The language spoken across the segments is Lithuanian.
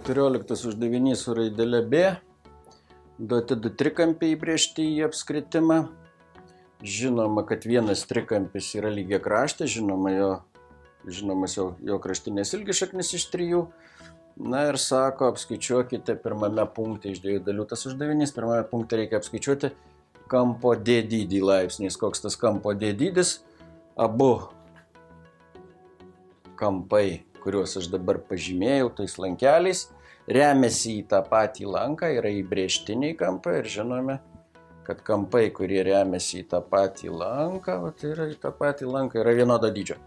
14 uždavinys su raidele B. Duoti du trikampiai įbrėžti į apskritimą. Žinoma, kad vienas trikampis yra lygiakraštis, žinomas jo kraštinės ilgis šaknis iš 3. Na ir sako, apskaičiuokite pirmame punkte iš 2 dalių tas uždavinys. Pirmame punkte reikia apskaičiuoti kampo D dydį laipsniais. Koks tas kampo D dydis? Abu kampai, kuriuos aš dabar pažymėjau tais lankeliais, remiasi į tą patį lanką, yra įbrėžtiniai kampai ir žinome, kad kampai, kurie remiasi į tą patį lanką, yra vienodo dydžio.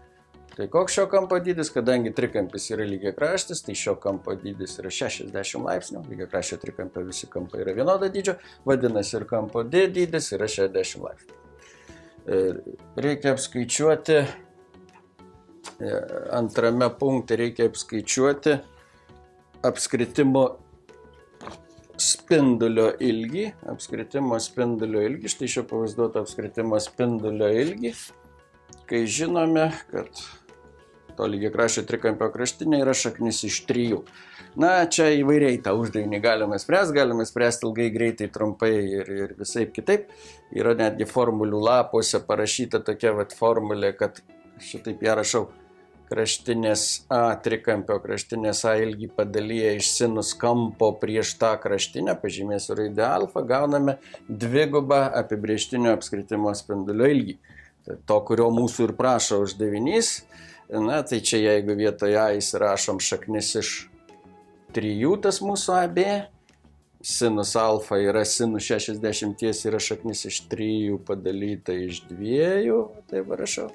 Tai koks šio kampo dydis, kadangi trikampis yra lygiakraštis, tai šio kampo dydis yra 60 laipsnių, lygiakraščio trikampio visi kampai yra vienodo dydžio, vadinasi ir kampo D dydis yra 60 laipsnių. Reikia apskaičiuoti, antrame punkte reikia apskaičiuoti apskritimo spindulio ilgį. Štai šio pavaizduoto apskritimo spindulio ilgį, kai žinome, kad to lygiakraščio trikampio kraštinė yra šaknis iš 3. Na, čia įvairiai tą uždavinį galime spręsti ilgai, greitai, trumpai ir visaip kitaip. Yra netgi formulių lapuose parašyta tokia formulė, kad šitaip ją rašau. Kraštinės A trikampio kraštinės A ilgį padalyja iš sinus kampo prieš tą kraštinę, pažymėsiu raidę alfa, gauname dvigubą apibrėžtinio apskritimo spindulio ilgį. To, kurio mūsų ir prašo uždavinys. Na, tai čia jeigu vietoje A įsirašom šaknis iš 3, tas mūsų AB, sinus alfa yra sinus 60 yra šaknis iš 3 padalyta iš 2, tai parašau,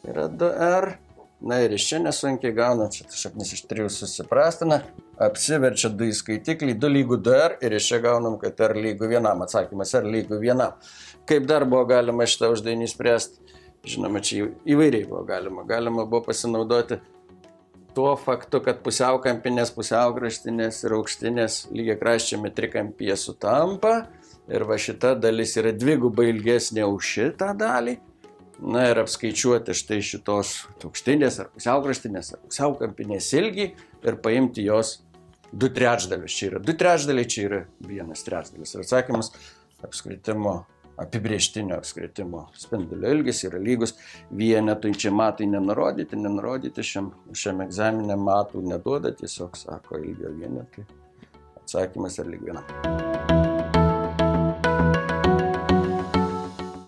yra 2R. Na ir iš čia nesunkiai gauna, čia šaknis iš 3 susiprastina, apsiverčia 2 įskaitikliai, 2 lygu 2R ir iš čia gaunam, kad R lygu 1, atsakymas R lygu 1. Kaip dar buvo galima šitą uždavinį spręsti? Žinoma, čia įvairiai buvo galima. Galima buvo pasinaudoti tuo faktu, kad pusiaukampinės, pusiaukraštinės ir aukštinės lygiakraščiame trikampyje sutampa ir va šita dalis yra dvigubai ilgesnė už šitą dalį. Na ir apskaičiuoti štai šitos aukštinės ar pusiaukraštinės ar pusiaukampinės ilgį ir paimti jos 2/3. Čia yra 2/3, čia yra 1/3. Ir atsakymas apibrėžtinio apskritimo spindulio ilgis yra lygus vienetui. Čia matai nenurodyti šiam egzamine matų neduoda, tiesiog sako ilgio vienetai. Atsakymas yra lyg 1.